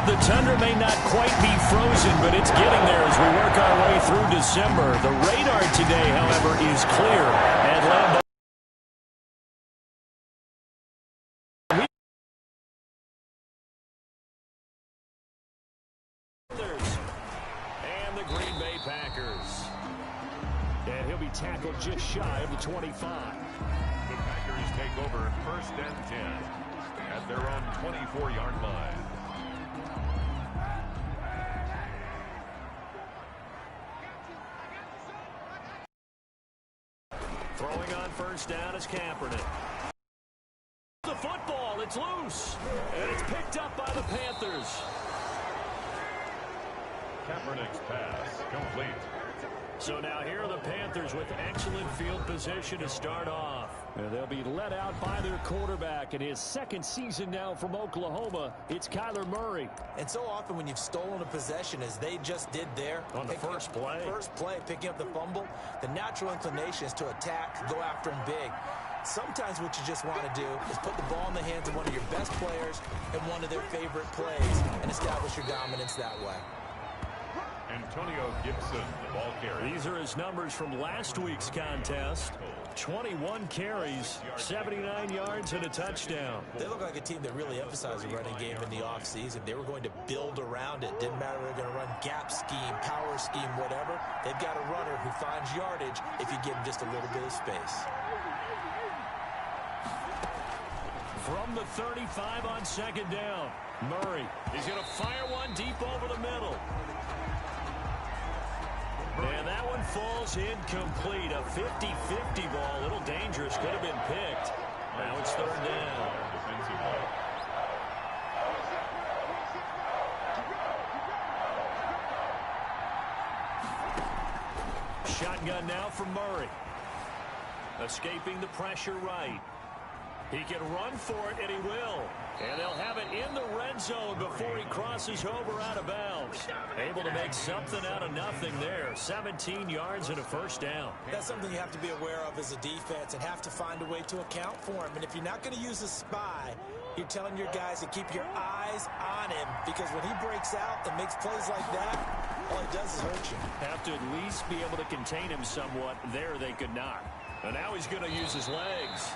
The tundra may not quite be frozen, but it's getting there as we work our way through December. The radar today, however, is clear at Lambeau. And the Green Bay Packers. And he'll be tackled just shy of the 25. The Packers take over 1st and 10 at their own 24-yard line. Throwing on 1st down is Kaepernick. The football, it's loose. And it's picked up by the Panthers. Kaepernick's pass complete. So now here are the Panthers with excellent field position to start off. And they'll be led out by their quarterback in his 2nd season now from Oklahoma. It's Kyler Murray. And so often when you've stolen a possession, as they just did there, on the first play, picking up the fumble, the natural inclination is to attack, go after him big. Sometimes what you just want to do is put the ball in the hands of one of your best players in one of their favorite plays and establish your dominance that way. Antonio Gibson, the ball carrier. These are his numbers from last week's contest. 21 carries, 79 yards, and a touchdown. They look like a team that really emphasized the running game in the offseason. They were going to build around it. Didn't matter if they're going to run gap scheme, power scheme, whatever. They've got a runner who finds yardage if you give him just a little bit of space. From the 35 on 2nd down, Murray. He's going to fire one deep over the middle. And that one falls incomplete. A 50-50 ball. A little dangerous. Could have been picked. Now it's 3rd down. Shotgun now for Murray. Escaping the pressure right. He can run for it, and he will. And they'll have it in the red zone before he crosses over out of bounds. Able to make something out of nothing there. 17 yards and a 1st down. That's something you have to be aware of as a defense and have to find a way to account for him. And if you're not going to use a spy, you're telling your guys to keep your eyes on him, because when he breaks out and makes plays like that, all he does is hurt you. Have to at least be able to contain him somewhat. There they could not. And now he's going to use his legs.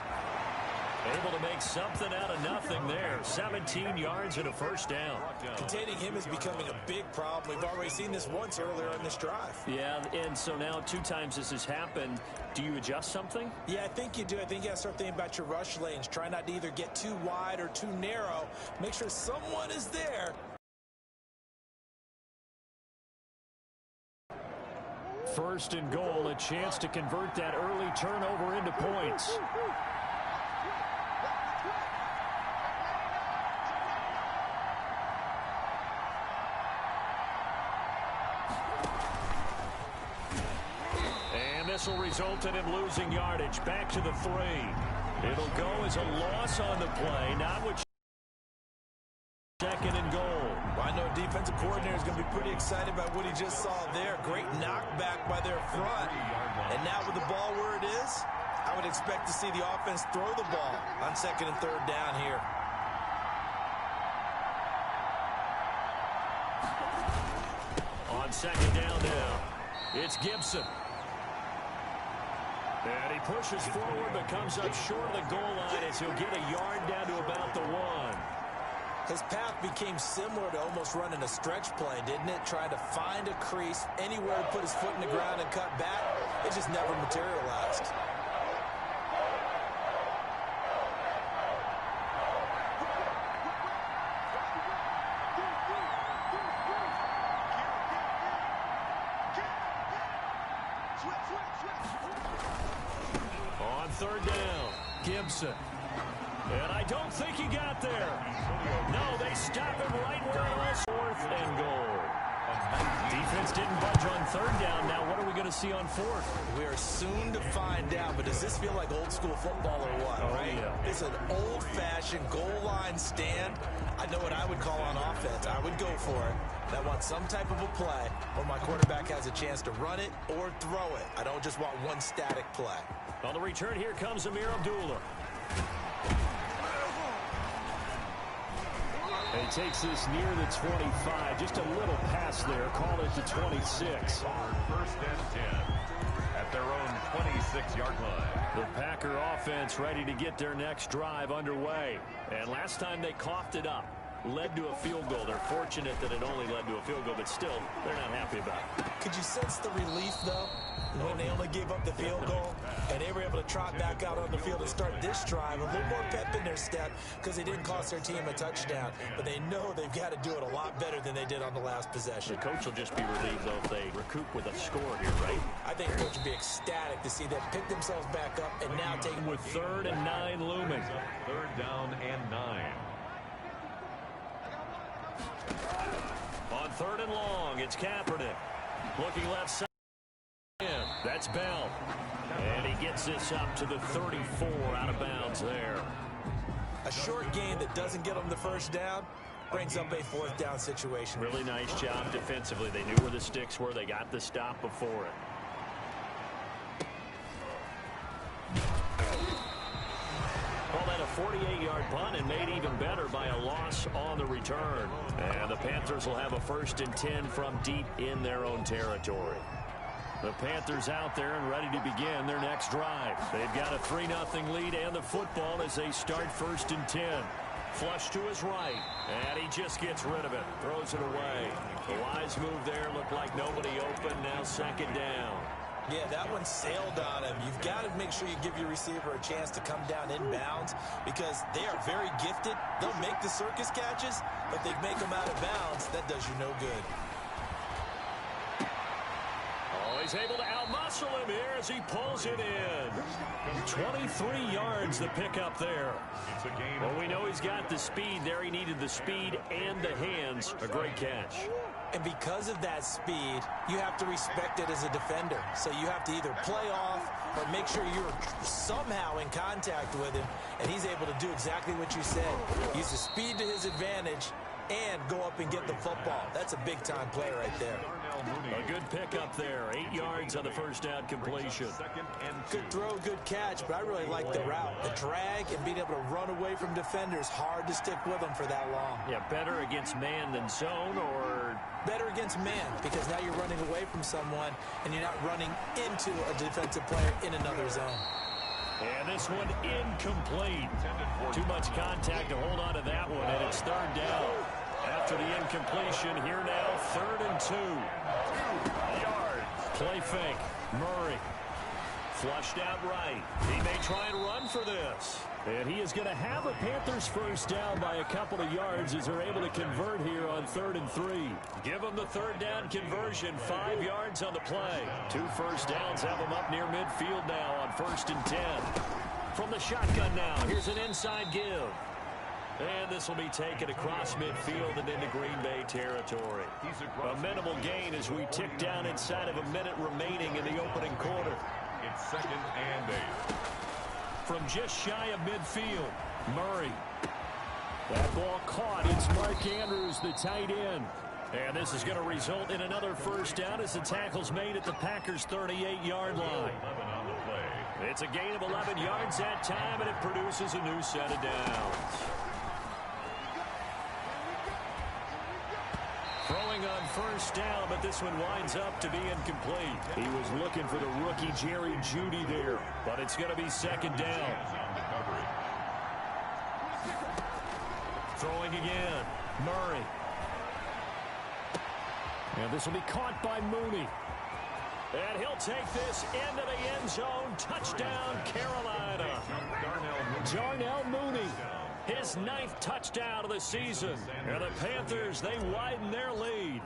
Able to make something out of nothing there. 17 yards and a 1st down. Containing him is becoming a big problem. We've already seen this once earlier in this drive. Yeah, and so now 2 times this has happened. Do you adjust something? Yeah, I think you do. I think you got to start thinking about your rush lanes. Try not to either get too wide or too narrow. Make sure someone is there. 1st and goal, a chance to convert that early turnover into points. This will result in him losing yardage. Back to the 3. It'll go as a loss on the play. Not with 2nd and goal. Well, I know a defensive coordinator is going to be pretty excited about what he just saw there. Great knockback by their front. And now with the ball where it is, I would expect to see the offense throw the ball on 2nd and 3rd down here. On 2nd down now, it's Gibson. And he pushes forward but comes up short of the goal line as he'll get a yard down to about the 1. His path became similar to almost running a stretch play, didn't it? Trying to find a crease, anywhere to put his foot in the ground and cut back. It just never materialized. On 3rd down, Gibson. And I don't think he got there. No, they stop him right where it was. 4th and goal. Defense didn't budge on 3rd down. Now what are we going to see on 4th? We are soon to find out, but does this feel like old school football or what? Oh, right? Yeah. It's an old-fashioned goal line stand. I know what I would call on offense. I would go for it. I want some type of a play where my quarterback has a chance to run it or throw it. I don't just want one static play. On the return, here comes Amir Abdullah. A takes this near the 25. Just a little pass there. Call it the 26. First and 10 at their own 26-yard line. The Packer offense ready to get their next drive underway. And last time they coughed it up, led to a field goal. They're fortunate that it only led to a field goal, but still, they're not happy about it. Could you sense the relief, though, when they only gave up the field goal and they were able to trot back out on the field and start this drive? A little more pep in their step because they didn't cost their team a touchdown, but they know they've got to do it a lot better than they did on the last possession. The coach will just be relieved, though, if they recoup with a score here, right? I think the coach would be ecstatic to see them pick themselves back up and now take with 3rd and 9 looming. 3rd down and 9. On 3rd and long, it's Kaepernick. Looking left side. That's Bell. And he gets this up to the 34 out of bounds there. A short gain that doesn't get them the first down brings up a 4th down situation. Really nice job defensively. They knew where the sticks were. They got the stop before it. Well, that a 48-yard punt and made even better by a loss on the return. And the Panthers will have a 1st and 10 from deep in their own territory. The Panthers out there and ready to begin their next drive. They've got a 3-0 lead and the football as they start 1st and 10. Flush to his right, and he just gets rid of it. Throws it away. The wise move there. Looked like nobody open. Now 2nd down. Yeah, that one sailed on him. You've got to make sure you give your receiver a chance to come down inbounds because they are very gifted. They'll make the circus catches, but they make them out of bounds. That does you no good. Oh, he's able to outmuscle him here as he pulls it in. 23 yards the pickup there. Well, we know he's got the speed there. He needed the speed and the hands. A great catch. And because of that speed, you have to respect it as a defender. So you have to either play off or make sure you're somehow in contact with him. And he's able to do exactly what you said. Use the speed to his advantage and go up and get the football. That's a big-time play right there. A good pickup there. 8 yards on the 1st down completion. Good throw, good catch, but I really like the route. The drag and being able to run away from defenders, hard to stick with them for that long. Yeah, better against man than zone, or better against man because now you're running away from someone and you're not running into a defensive player in another zone. And this one incomplete. Too much contact to hold on to that one, and it's 3rd down. After the incompletion, here now, 3rd and 2. 2 yards. Play fake. Murray. Flushed out right. He may try and run for this. And he is going to have a Panthers 1st down by a couple of yards as they're able to convert here on 3rd and 3. Give them the 3rd down conversion. 5 yards on the play. 2 first downs have them up near midfield now on 1st and 10. From the shotgun now, here's an inside give. And this will be taken across midfield and into Green Bay territory. A minimal gain as we tick down inside of a minute remaining in the opening quarter. It's 2nd and 8. From just shy of midfield, Murray. That ball caught. It's Mark Andrews, the tight end. And this is going to result in another 1st down as the tackle's made at the Packers' 38-yard line. It's a gain of 11 yards that time, and it produces a new set of downs. Throwing on 1st down, but this one winds up to be incomplete. He was looking for the rookie Jerry Jeudy there, but it's going to be 2nd down. Throwing again, Murray. And this will be caught by Mooney. And he'll take this into the end zone. Touchdown, Carolina. Darnell Mooney. His 9th touchdown of the season. And the Panthers, they widen their lead.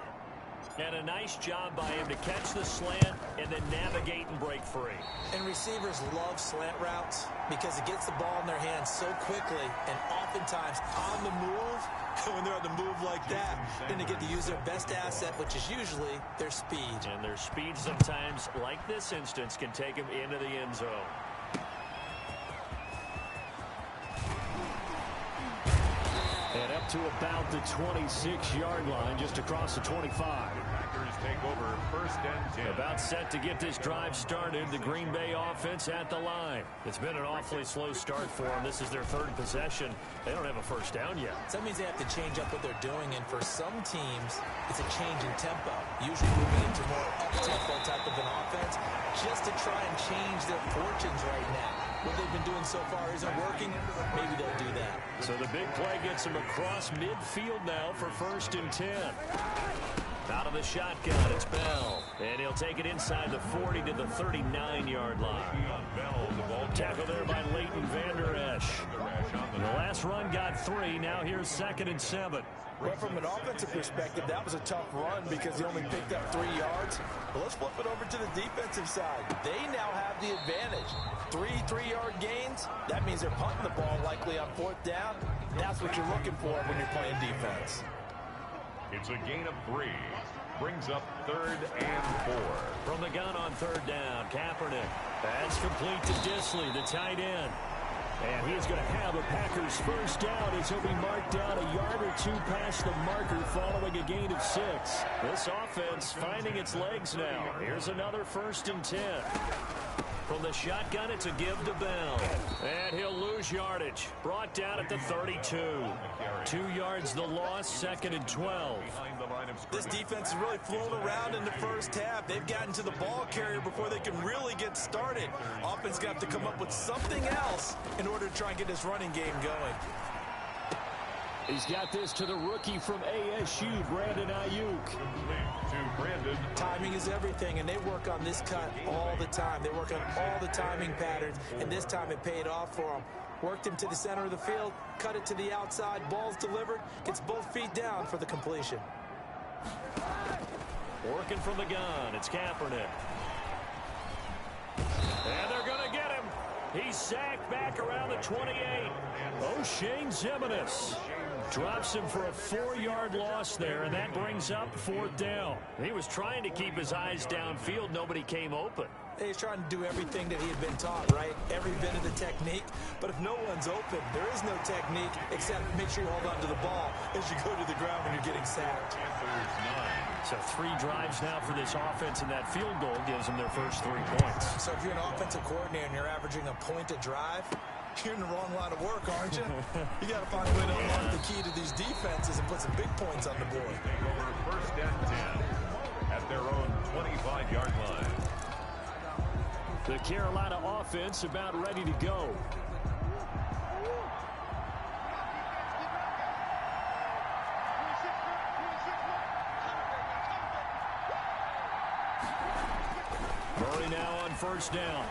And a nice job by him to catch the slant and then navigate and break free. And receivers love slant routes because it gets the ball in their hands so quickly and oftentimes on the move. When they're on the move like that, then they get to use their best asset, which is usually their speed. And their speed sometimes, like this instance, can take them into the end zone. And up to about the 26-yard line, just across the 25. Packers take over 1st and 10. About set to get this drive started. The Green Bay offense at the line. It's been an awfully slow start for them. This is their 3rd possession. They don't have a first down yet. So that means they have to change up what they're doing, and for some teams, it's a change in tempo. Usually moving into more up-tempo type of an offense just to try and change their fortunes right now. What they've been doing so far isn't working. Maybe they'll do that. So the big play gets him across midfield now for 1st and 10. Out of the shotgun, it's Bell. And he'll take it inside the 40 to the 39-yard line. Tackle there by Leighton Vander Esch. The last run got 3. Now here's 2nd and 7. Well, from an offensive perspective, that was a tough run because he only picked up 3 yards. But let's flip it over to the defensive side. They now have the advantage. 3 3-yard gains. That means they're punting the ball likely on 4th down. That's what you're looking for when you're playing defense. It's a gain of 3. Brings up 3rd and 4. From the gun on 3rd down, Kaepernick. That's complete to Disley, the tight end. And he's going to have a Packers first down as he'll be marked down a yard or 2 past the marker following a gain of 6. This offense finding its legs now. Here's another 1st and 10. From the shotgun, it's a give to Bell. And he'll lose yardage. Brought down at the 32. 2 yards the loss, 2nd and 12. This defense has really flown around in the first half. They've gotten to the ball carrier before they can really get started. Offense got to come up with something else in order to try and get this running game going. He's got this to the rookie from ASU, Brandon Ayuk. To Brandon. Timing is everything, and they work on this cut all the time. They work on all the timing patterns, and this time it paid off for them. Worked him to the center of the field, cut it to the outside, ball's delivered, gets both feet down for the completion. Working from the gun, it's Kaepernick. And they're going to get him. He's sacked back around the 28. O'Shane Ximines drops him for a 4-yard loss there, and that brings up 4th down. He was trying to keep his eyes downfield. Nobody came open. He's trying to do everything that he had been taught, right? Every bit of the technique. But if no one's open, there is no technique except make sure you hold on to the ball as you go to the ground when you're getting sacked. So 3 drives now for this offense, and that field goal gives them their first 3 points. So if you're an offensive coordinator and you're averaging a point a drive, you're in the wrong line of work, aren't you? You got to find a way to unlock the key to these defenses and put some big points on the board. Take over 1st and 10 at their own 25-yard line. The Carolina offense about ready to go. Murray now on 1st down.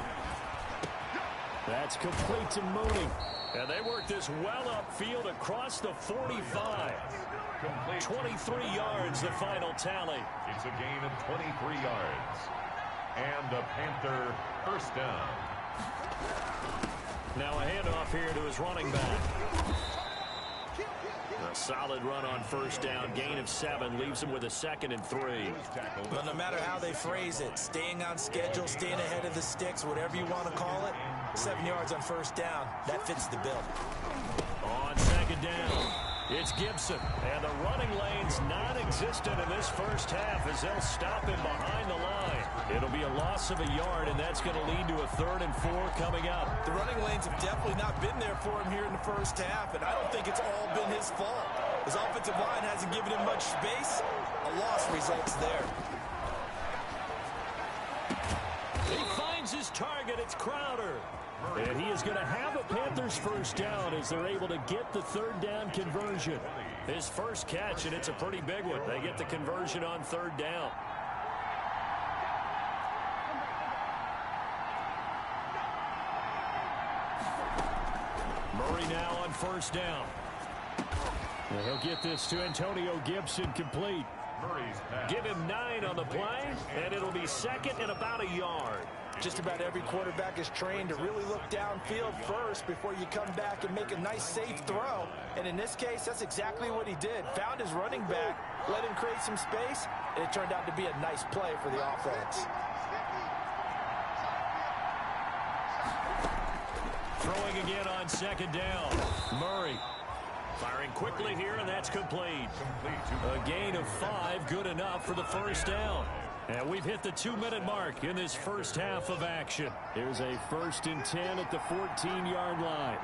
That's complete to Mooney. And they work this well upfield across the 45. 23 yards, the final tally. It's a gain of 23 yards. And the Panther first down. Now a handoff here to his running back. A solid run on 1st down. Gain of 7 leaves him with a 2nd and 3. Well, no matter how they phrase it, staying on schedule, staying ahead of the sticks, whatever you want to call it, 7 yards on 1st down. That fits the bill. On 2nd down, it's Gibson. And the running lane's non-existent in this first half as they'll stop him behind the line. It'll be a loss of a yard, and that's going to lead to a 3rd and 4 coming up. The running lanes have definitely not been there for him here in the first half, and I don't think it's all been his fault. His offensive line hasn't given him much space. A loss results there. He finds his target. It's Crowder. And he is going to have a Panthers first down as they're able to get the 3rd down conversion. His first catch, and it's a pretty big one. They get the conversion on 3rd down. Murray now on 1st down. And he'll get this to Antonio Gibson complete. Give him 9 on the play, and it'll be 2nd and about a yard. Just about every quarterback is trained to really look downfield first before you come back and make a nice, safe throw. And in this case, that's exactly what he did. Found his running back, let him create some space, and it turned out to be a nice play for the offense. Throwing again on 2nd down. Murray firing it quickly here, and that's complete. A gain of 5, good enough for the first down. And we've hit the 2-minute mark in this first half of action. Here's a 1st and 10 at the 14-yard line.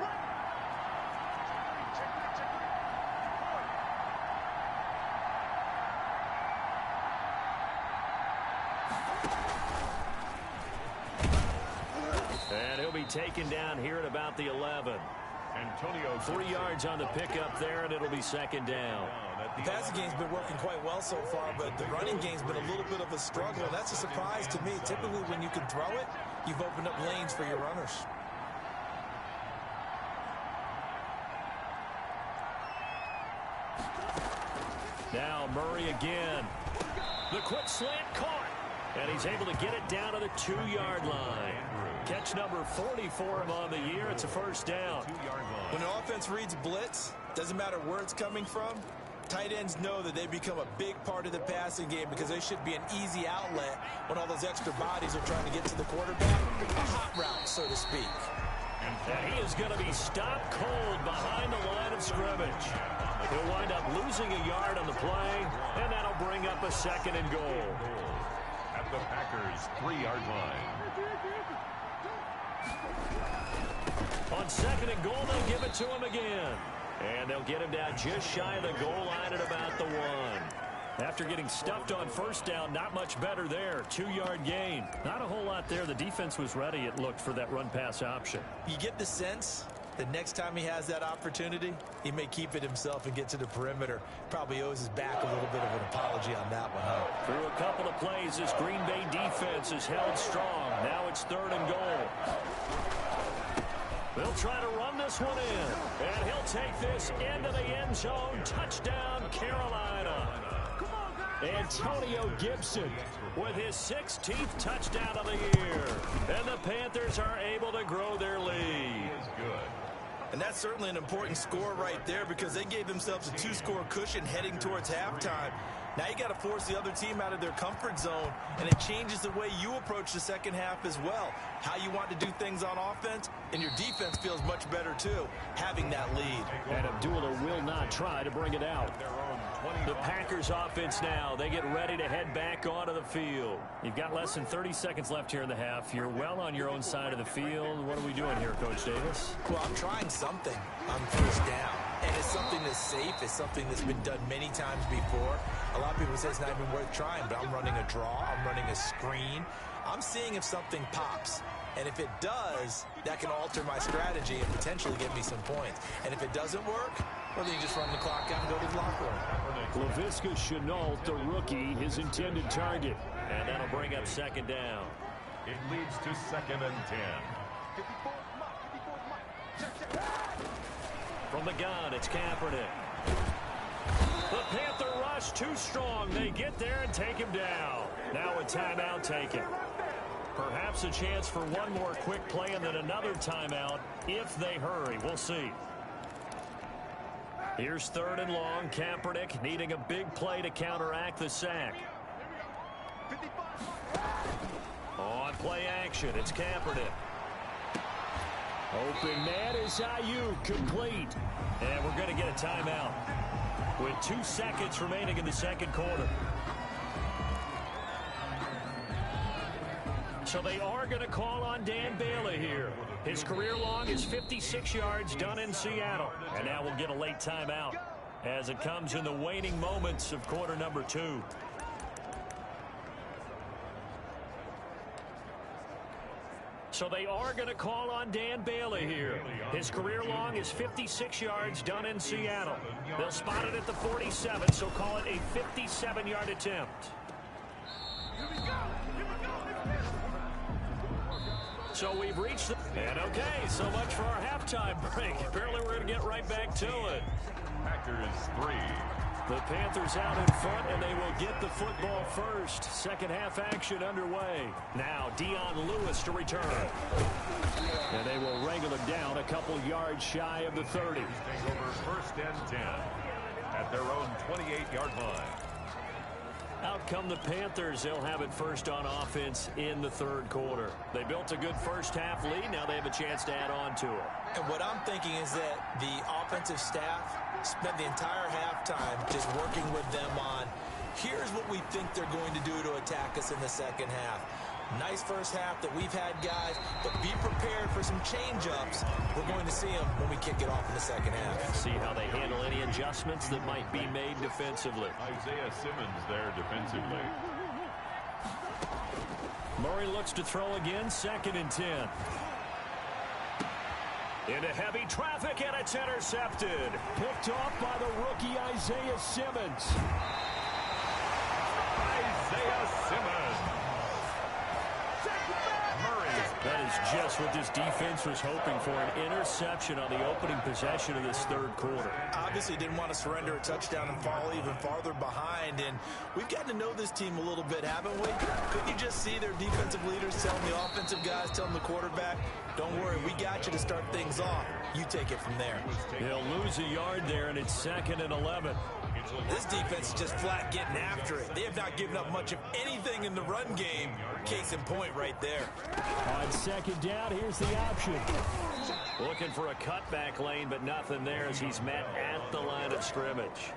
And he'll be taken down here at about the 11. 3 yards on the pickup there, and it'll be 2nd down. The passing game's been working quite well so far, but the running game's been a little bit of a struggle. That's a surprise to me. Typically, when you can throw it, you've opened up lanes for your runners. Now Murray again. The quick slant caught. And he's able to get it down to the 2-yard line. Catch number 40 for him on the year. It's a first down. When an offense reads blitz, doesn't matter where it's coming from, tight ends know that they become a big part of the passing game because they should be an easy outlet when all those extra bodies are trying to get to the quarterback. A hot route, so to speak. And he is going to be stopped cold behind the line of scrimmage. He'll wind up losing a yard on the play, and that'll bring up a 2nd and goal. At the Packers' 3-yard line. On 2nd and goal, they'll give it to him again. And they'll get him down just shy of the goal line at about the 1. After getting stuffed on first down, not much better there. 2-yard gain. Not a whole lot there. The defense was ready, it looked, for that run-pass option. You get the sense that next time he has that opportunity, he may keep it himself and get to the perimeter. Probably owes his back a little bit of an apology on that one, huh? Through a couple of plays, this Green Bay defense is held strong. Now it's 3rd and goal. They'll try to run this one in. And he'll take this into the end zone. Touchdown, Carolina. Antonio Gibson with his 16th touchdown of the year. And the Panthers are able to grow their lead. And that's certainly an important score right there because they gave themselves a 2-score cushion heading towards halftime. Now you got to force the other team out of their comfort zone, and it changes the way you approach the second half as well. How you want to do things on offense, and your defense feels much better too, having that lead. And Abdullah will not try to bring it out. The Packers offense now, they get ready to head back onto the field. You've got less than 30 seconds left here in the half. You're well on your own side of the field. What are we doing here, Coach Davis? Well, I'm trying something on first down. And it's something that's safe. It's something that's been done many times before. A lot of people say it's not even worth trying, but I'm running a draw. I'm running a screen. I'm seeing if something pops. And if it does, that can alter my strategy and potentially get me some points. And if it doesn't work, well, then you just run the clock out and go to the locker room. Laviska Shenault, the rookie, his intended target. And that'll bring up 2nd down. It leads to 2nd and 10. From the gun, it's Kaepernick. The Panther rush too strong. They get there and take him down. Now a timeout taken. Perhaps a chance for one more quick play and then another timeout if they hurry. We'll see. Here's 3rd and long. Kaepernick needing a big play to counteract the sack. On play action, it's Kaepernick. Open man is Ayuk, complete. And we're going to get a timeout with 2 seconds remaining in the 2nd quarter. So they are going to call on Dan Bailey here. His career long is 56 yards done in Seattle. And now we'll get a late timeout as it comes in the waning moments of quarter number 2. So they are going to call on Dan Bailey here. His career long is 56 yards done in Seattle. They'll spot it at the 47, so call it a 57-yard attempt. So we've reached the... And okay, so much for our halftime break. Apparently we're going to get right back to it. Packers 3. The Panthers out in front, and they will get the football first. Second half action underway. Now Dion Lewis to return. And they will wrangle him down a couple yards shy of the 30. Take over 1st and 10 at their own 28-yard line. Out come the Panthers. They'll have it first on offense in the third quarter. They built a good first half lead. Now they have a chance to add on to it. And what I'm thinking is that the offensive staff spent the entire halftime just working with them on, here's what we think they're going to do to attack us in the second half. Nice first half that we've had, guys, but be prepared for some change-ups. We're going to see them when we kick it off in the second half. See how they handle any adjustments that might be made defensively. Isaiah Simmons there defensively. Murray looks to throw again, 2nd and 10. Into heavy traffic, and it's intercepted. Picked off by the rookie Isaiah Simmons. Isaiah Simmons. That is just what this defense was hoping for, an interception on the opening possession of this third quarter. Obviously didn't want to surrender a touchdown and fall even farther behind, and we've gotten to know this team a little bit, haven't we? Couldn't you just see their defensive leaders telling the offensive guys, telling the quarterback, don't worry, we got you to start things off. You take it from there. He'll lose a yard there, and it's 2nd and 11. This defense is just flat getting after it. They have not given up much of anything in the run game. Case in point right there. On 2nd down, here's the option. Looking for a cutback lane, but nothing there as he's met at the line of scrimmage.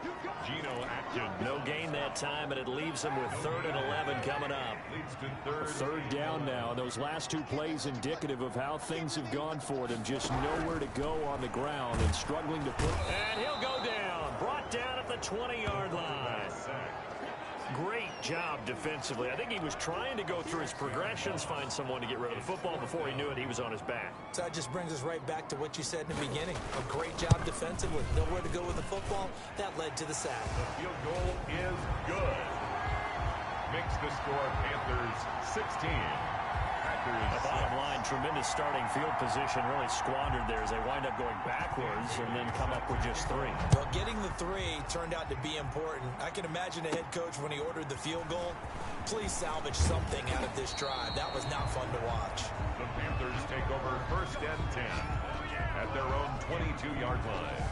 Geno Atkins. No gain that time, and it leaves him with 3rd and 11 coming up. Leads to Third down now, and those last 2 plays indicative of how things have gone for them. Just nowhere to go on the ground and struggling to put. And he'll go down. Brought down at the 20-yard line. Great job defensively. I think he was trying to go through his progressions, find someone to get rid of the football. Before he knew it, he was on his back. So that just brings us right back to what you said in the beginning. A great job defensively. Nowhere to go with the football. That led to the sack. The field goal is good. Makes the score Panthers 16. The bottom line, tremendous starting field position, really squandered there as they wind up going backwards and then come up with just 3. Well, getting the 3 turned out to be important. I can imagine the head coach when he ordered the field goal. Please salvage something out of this drive. That was not fun to watch. The Panthers take over 1st and 10 at their own 22-yard line.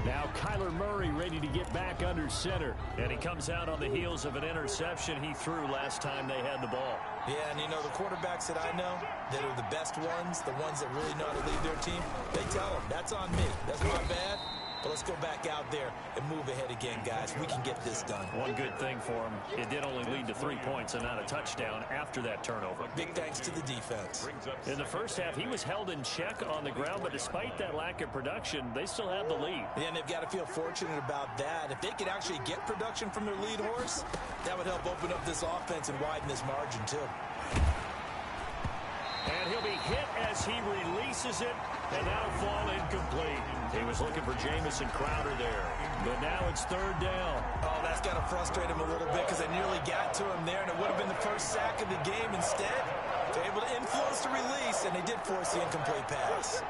Now Kyler Murray ready to get back under center. And he comes out on the heels of an interception he threw last time they had the ball. Yeah, and you know, the quarterbacks that I know that are the best ones, the ones that really know how to lead their team, they tell them, that's on me. That's my bad. But let's go back out there and move ahead again, guys. We can get this done. One good thing for him, it did only lead to 3 points and not a touchdown after that turnover. Big thanks to the defense. In the first half, he was held in check on the ground, but despite that lack of production, they still have the lead. Yeah, and they've got to feel fortunate about that. If they could actually get production from their lead horse, that would help open up this offense and widen this margin, too. And he'll be hit as he releases it, and that'll fall incomplete. He was looking for Jamison Crowder there, but now it's 3rd down. Oh, that's got to frustrate him a little bit because they nearly got to him there, and it would have been the first sack of the game. Instead, they're able to influence the release, and they did force the incomplete pass.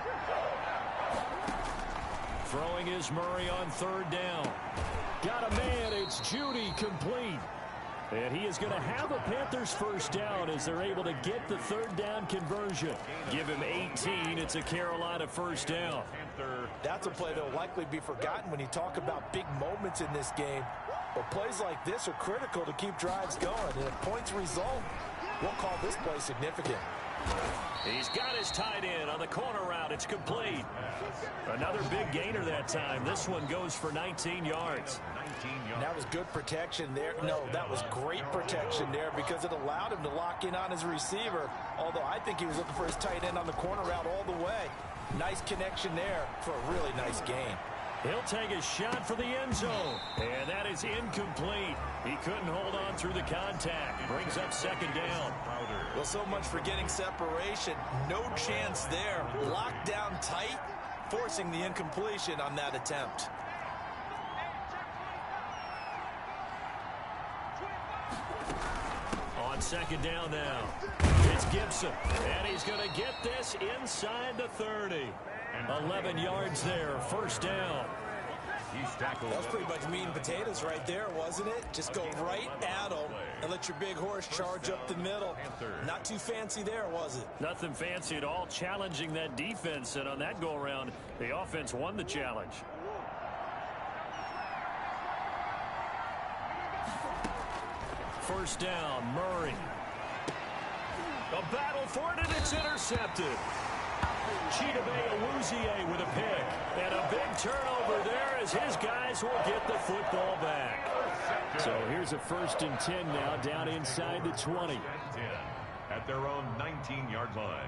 Throwing is Murray on 3rd down. Got a man, it's Judy, complete. And he is going to have a Panthers 1st down as they're able to get the 3rd down conversion. Give him 18. It's a Carolina 1st down. That's a play that will likely be forgotten when you talk about big moments in this game. But plays like this are critical to keep drives going. And if points result, we'll call this play significant. He's got his tight end on the corner route. It's complete. Another big gainer that time. This one goes for 19 yards. That was good protection there. No, that was great protection there because it allowed him to lock in on his receiver. Although I think he was looking for his tight end on the corner route all the way. Nice connection there for a really nice gain. He'll take a shot for the end zone. And that is incomplete. He couldn't hold on through the contact. Brings up 2nd down. Well, so much for getting separation. No chance there. Locked down tight, forcing the incompletion on that attempt. On 2nd down now. It's Gibson. And he's going to get this inside the 30. 11 yards there. 1st down. That was pretty much meat and potatoes right there, wasn't it? Just go right at them and let your big horse charge up the middle. Not too fancy there, was it? Nothing fancy at all, challenging that defense. And on that go-around, the offense won the challenge. First down, Murray. A battle for it, and it's intercepted. Chidobe Awuzie with a pick. And a big turnover there as his guys will get the football back. So here's a 1st and 10 now, down inside the 20. At their own 19-yard line.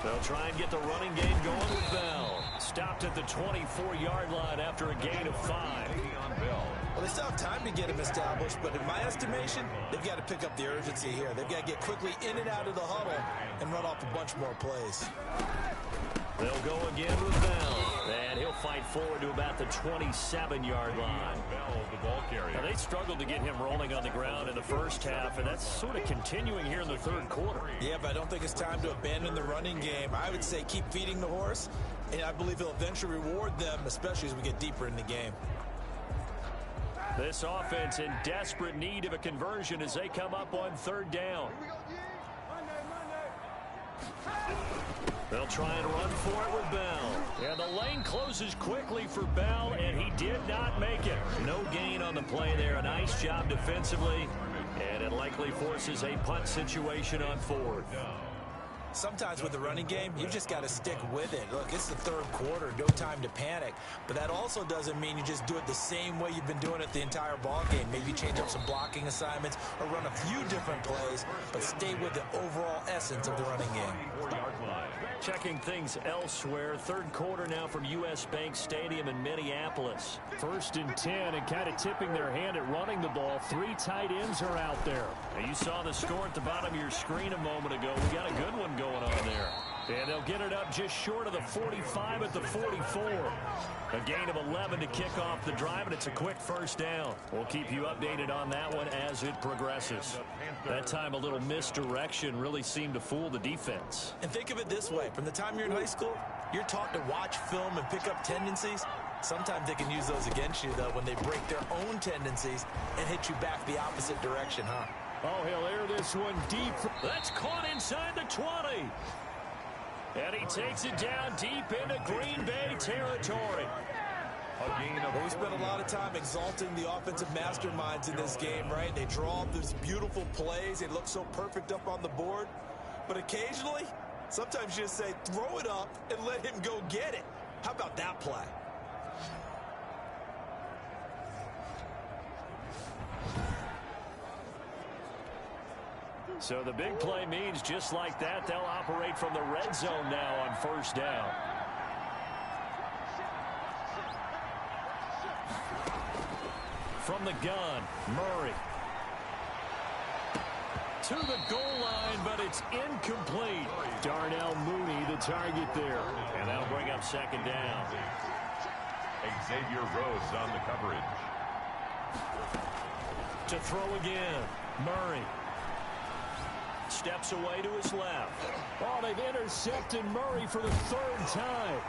They'll try and get the running game going with Bell. Stopped at the 24-yard line after a gain of 5. Well, they still have time to get him established, but in my estimation, they've got to pick up the urgency here. They've got to get quickly in and out of the huddle and run off a bunch more plays. They'll go again with Bell. And he'll fight forward to about the 27-yard line. Bell, the ball carrier. Now, they struggled to get him rolling on the ground in the first half, and that's sort of continuing here in the third quarter. Yeah, but I don't think it's time to abandon the running game. I would say keep feeding the horse, and I believe he'll eventually reward them, especially as we get deeper in the game. This offense in desperate need of a conversion as they come up on 3rd down. They'll try and run for it with Bell. And the lane closes quickly for Bell, and he did not make it. No gain on the play there. A nice job defensively, and it likely forces a punt situation on 4th. Sometimes with the running game, you've just got to stick with it. Look, it's the third quarter, no time to panic. But that also doesn't mean you just do it the same way you've been doing it the entire ball game. Maybe change up some blocking assignments or run a few different plays, but stay with the overall essence of the running game. Checking things elsewhere. 3rd quarter now from U.S. Bank Stadium in Minneapolis. 1st and 10, and kind of tipping their hand at running the ball. 3 tight ends are out there. Now, you saw the score at the bottom of your screen a moment ago. We got a good one going on there. And they'll get it up just short of the 45 at the 44. A gain of 11 to kick off the drive, and it's a quick 1st down. We'll keep you updated on that one as it progresses. That time a little misdirection really seemed to fool the defense. And think of it this way. From the time you're in high school, you're taught to watch film and pick up tendencies. Sometimes they can use those against you, though, when they break their own tendencies and hit you back the opposite direction, huh? Oh, he'll air this one deep. That's caught inside the 20. And he takes it down deep into Green Bay territory. Well, we spent a lot of time exalting the offensive masterminds in this game, right? They draw up these beautiful plays. They look so perfect up on the board. But occasionally, sometimes you just say, throw it up and let him go get it. How about that play? So the big play means just like that, they'll operate from the red zone now on 1st down. From the gun, Murray. To the goal line, but it's incomplete. Darnell Mooney, the target there. And that'll bring up 2nd down. Xavier Rhodes on the coverage. To throw again, Murray. Steps away to his left. Oh, they've intercepted Murray for the 3rd time.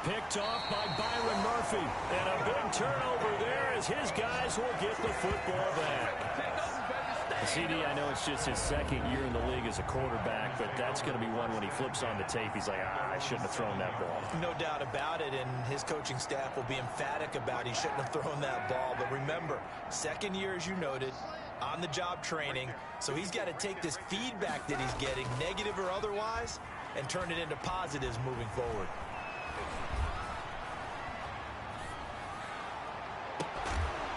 Picked off by Byron Murphy. And a big turnover there as his guys will get the football back. CD, I know it's just his 2nd year in the league as a quarterback, but that's going to be one when he flips on the tape. He's like, I shouldn't have thrown that ball. No doubt about it, and his coaching staff will be emphatic about he shouldn't have thrown that ball. But remember, 2nd year, as you noted, on-the-job training, so he's got to take this feedback that he's getting, negative or otherwise, and turn it into positives moving forward.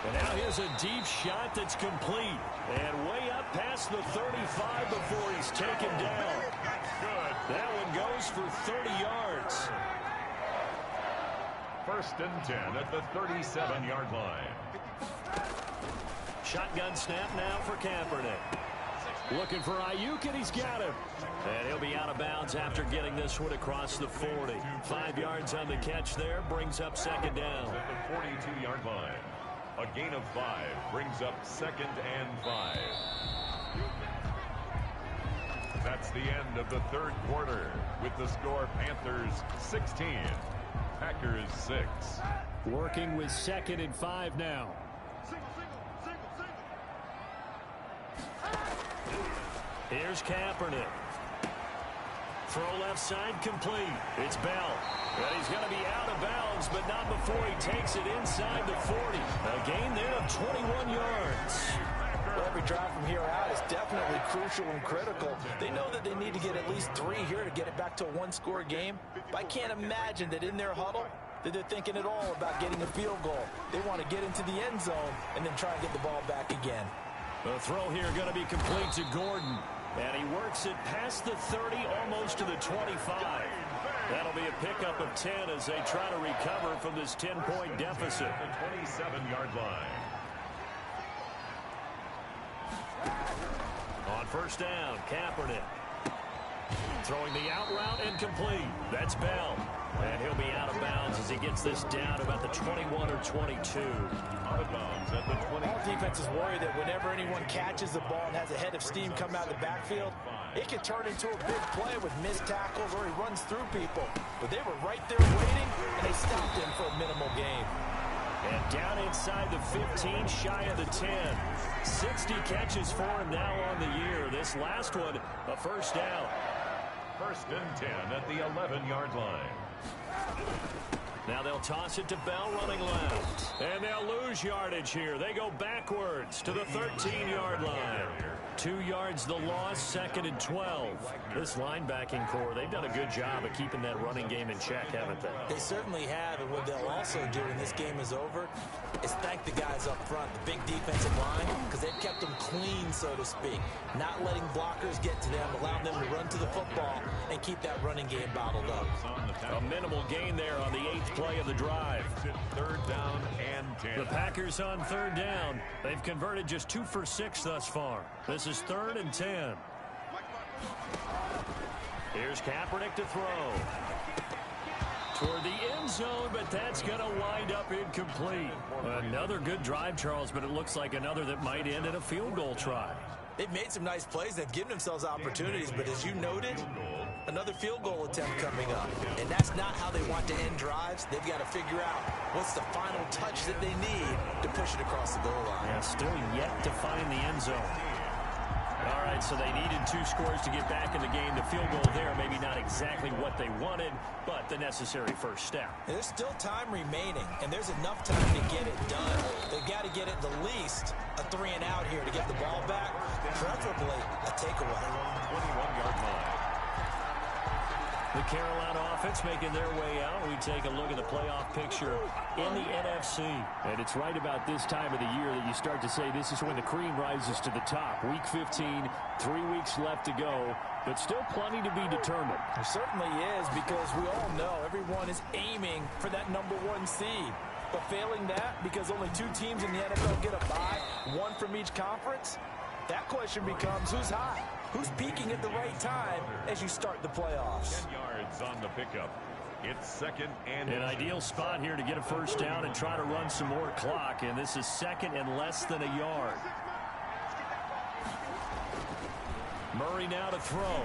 And now here's a deep shot that's complete. And way up past the 35 before he's taken down. That one goes for 30 yards. 1st and 10 at the 37-yard line. Shotgun snap now for Kaepernick. Looking for Ayuk, and he's got him. And he'll be out of bounds after getting this one across the 40. 5 yards on the catch there, brings up 2nd down. At the 42-yard line. A gain of 5 brings up 2nd and 5. That's the end of the 3rd quarter with the score Panthers 16, Packers 6. Working with 2nd and 5 now. Here's Kaepernick. Throw left side complete. It's Bell. And he's going to be out of bounds, but not before he takes it inside the 40. A gain there of 21 yards. Well, every drive from here out is definitely crucial and critical. They know that they need to get at least 3 here to get it back to a one-score game. But I can't imagine that in their huddle that they're thinking at all about getting a field goal. They want to get into the end zone and then try and get the ball back again. The throw here going to be complete to Gordon. And he works it past the 30, almost to the 25. That'll be a pickup of 10 as they try to recover from this 10-point deficit. The 27-yard line. On first down, Kaepernick. Throwing the out route incomplete. That's Bell. And he'll be out of bounds as he gets this down to about the 21 or 22. Out of bounds at the 20. All defenses worry that whenever anyone catches the ball and has a head of steam come out of the backfield, it can turn into a big play with missed tackles or he runs through people. But they were right there waiting, and they stopped him for a minimal gain. And down inside the 15, shy of the 10. 60 catches for him now on the year. This last one, a first down. First and 10 at the 11-yard line. Now they'll toss it to Bell running left. And they'll lose yardage here. They go backwards to the 13-yard line. 2 yards the loss, second and 12. This linebacking core, they've done a good job of keeping that running game in check, haven't they? They certainly have, and what they'll also do when this game is over is thank the guys up front, the big defensive line, because they've kept them clean, so to speak. Not letting blockers get to them, allowing them to run to the football and keep that running game bottled up. A minimal gain there on the 8th play of the drive. Third down and 10. The Packers on third down. They've converted just 2 for 6 thus far. This is third and 10. Here's Kaepernick to throw. Toward the end zone, but that's going to wind up incomplete. Another good drive, Charles, but it looks like another that might end in a field goal try. They've made some nice plays. They've given themselves opportunities, but as you noted, another field goal attempt coming up. And that's not how they want to end drives. They've got to figure out what's the final touch that they need to push it across the goal line. Yeah, still yet to find the end zone. All right, so they needed 2 scores to get back in the game. The field goal there, maybe not exactly what they wanted, but the necessary first step. And there's still time remaining, and there's enough time to get it done. They've got to get at the least a 3 and out here to get the ball back, preferably a takeaway. 21-yard line. The Carolina offense making their way out. We take a look at the playoff picture in the NFC. And it's right about this time of the year that you start to say this is when the cream rises to the top. Week 15, 3 weeks left to go, but still plenty to be determined. There certainly is, because we all know everyone is aiming for that #1 seed. But failing that, because only 2 teams in the NFL get a bye, 1 from each conference, that question becomes who's hot? Who's peaking at the right time as you start the playoffs? 10 yards on the pickup. It's second and an ideal spot here to get a first down and try to run some more clock. And this is second and less than a yard. Murray now to throw.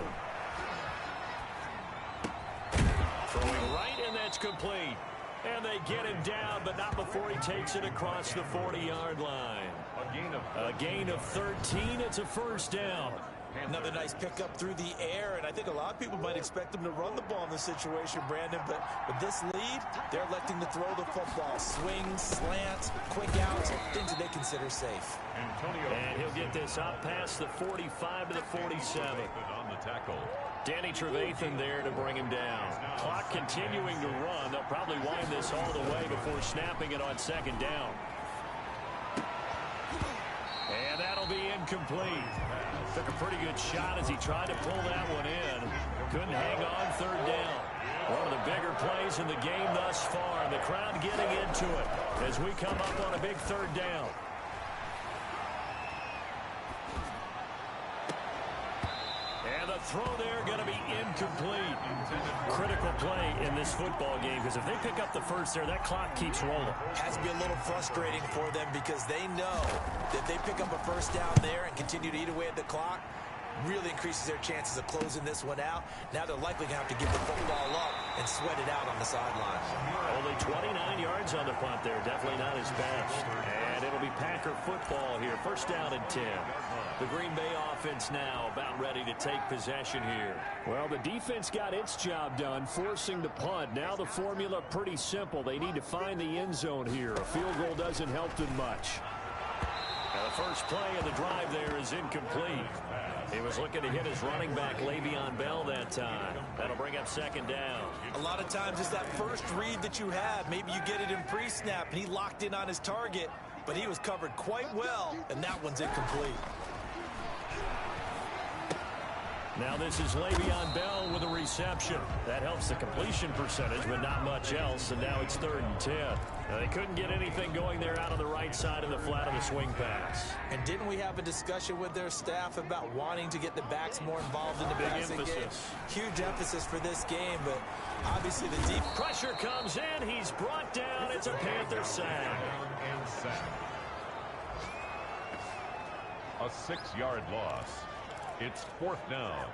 Throwing right, and that's complete. And they get him down, but not before he takes it across the 40-yard line. A gain of 13. It's a first down. Another nice pickup through the air, and I think a lot of people might expect them to run the ball in this situation, Brandon, but with this lead, they're electing to throw the football. Swings, slants, quick outs, things that they consider safe. And he'll get this up past the 45 to the 47. on the tackle. Danny Trevathan there to bring him down. Clock continuing to run. They'll probably wind this all the way before snapping it on second down. And that'll be incomplete. Took a pretty good shot as he tried to pull that one in. Couldn't hang on third down. One of the bigger plays in the game thus far. And the crowd getting into it as we come up on a big third down. And the throw there going to be incomplete. Critical play in this football game, because if they pick up the first there, that clock keeps rolling. Has to be a little frustrating for them, because they know that they pick up a first down there and continue to eat away at the clock, really increases their chances of closing this one out. Now they're likely going to have to give the football up and sweat it out on the sideline. Only 29 yards on the punt there. Definitely not his best. And it'll be Packer football here. First down and 10. The Green Bay offense now about ready to take possession here. Well, the defense got its job done, forcing the punt. Now the formula pretty simple. They need to find the end zone here. A field goal doesn't help them much. Now the first play of the drive there is incomplete. He was looking to hit his running back, Le'Veon Bell, that time. That'll bring up second down. A lot of times it's that first read that you have. Maybe you get it in pre-snap, and he locked in on his target, but he was covered quite well, and that one's incomplete. Now this is Le'Veon Bell with a reception. That helps the completion percentage, but not much else, and now it's 3rd and 10. Now they couldn't get anything going there out on the right side of the flat of the swing pass. And didn't we have a discussion with their staff about wanting to get the backs more involved in the passing game? Huge emphasis for this game, but obviously the deep pressure comes in. He's brought down. It's a Panther sack. A 6-yard loss. It's 4th down.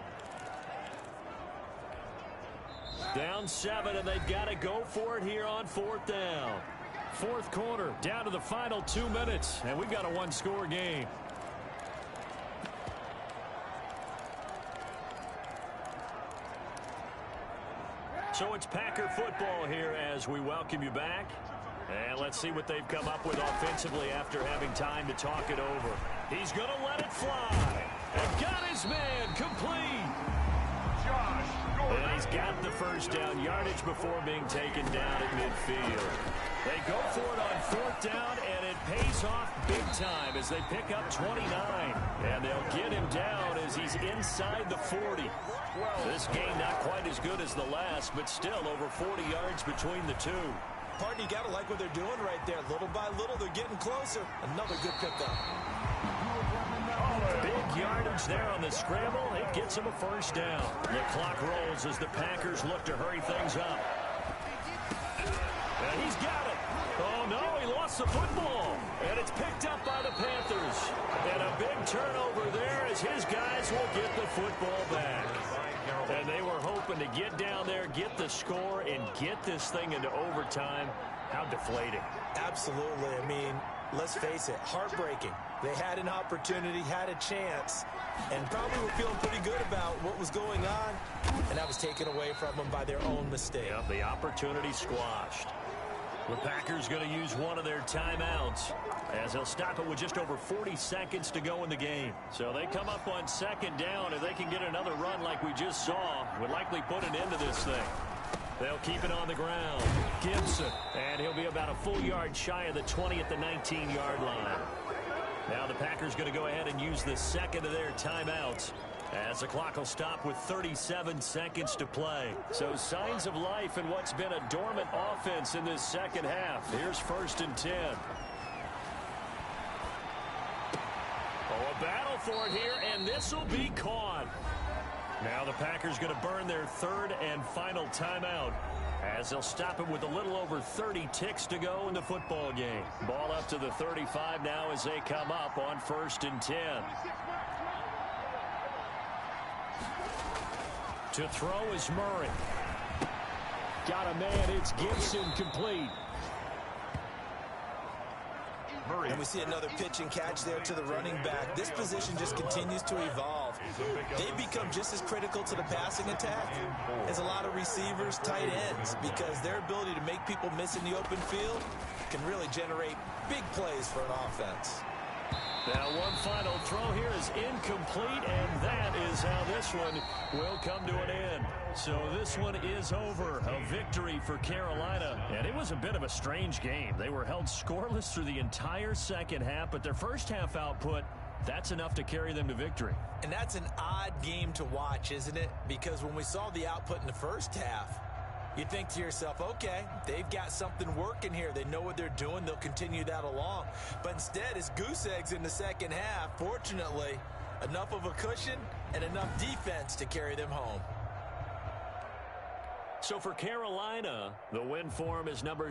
Down 7, and they've got to go for it here on 4th down. 4th quarter, down to the final 2 minutes, and we've got a 1-score game. So it's Packer football here as we welcome you back. And let's see what they've come up with offensively after having time to talk it over. He's going to let it fly. And got his man complete. And he's got the first down yardage before being taken down at midfield. They go for it on 4th down, and it pays off big time as they pick up 29. And they'll get him down as he's inside the 40. This game not quite as good as the last, but still over 40 yards between the two. Partner, you got to like what they're doing right there. Little by little, they're getting closer. Another good pickup. Big yardage there on the scramble. It gets him a first down. The clock rolls as the Packers look to hurry things up. And he's got it. Oh, no, he lost the football. And it's picked up by the Panthers. And a big turnover there as his guys will get the football back. And they were hoping to get down there, get the score, and get this thing into overtime. How deflating. Absolutely. I mean, let's face it, heartbreaking. They had an opportunity, had a chance, and probably were feeling pretty good about what was going on, and that was taken away from them by their own mistake. Yep, the opportunity squashed. The Packers going to use one of their timeouts as they'll stop it with just over 40 seconds to go in the game. So they come up on 2nd down. If they can get another run like we just saw, would likely put an end to this thing. They'll keep it on the ground. Gibson, and he'll be about a full yard shy of the 20 at the 19-yard line. Now the Packers going to go ahead and use the second of their timeouts as the clock will stop with 37 seconds to play. So signs of life in what's been a dormant offense in this second half. Here's 1st and 10. Oh, a battle for it here, and this will be caught. Now the Packers going to burn their 3rd and final timeout as they'll stop it with a little over 30 ticks to go in the football game. Ball up to the 35 now as they come up on 1st and 10. To throw is Murray. Got a man, it's Gibson, complete. And we see another pitch and catch there to the running back. This position just continues to evolve. They become just as critical to the passing attack as a lot of receivers, tight ends, because their ability to make people miss in the open field can really generate big plays for an offense. Now one final throw here is incomplete, and that is how this one will come to an end. So this one is over. A victory for Carolina. And it was a bit of a strange game. They were held scoreless through the entire second half, but their first half output, that's enough to carry them to victory. And that's an odd game to watch, isn't it? Because when we saw the output in the first half, you think to yourself, okay, they've got something working here. They know what they're doing. They'll continue that along. But instead, it's goose eggs in the second half. Fortunately, enough of a cushion and enough defense to carry them home. So for Carolina, the win form is number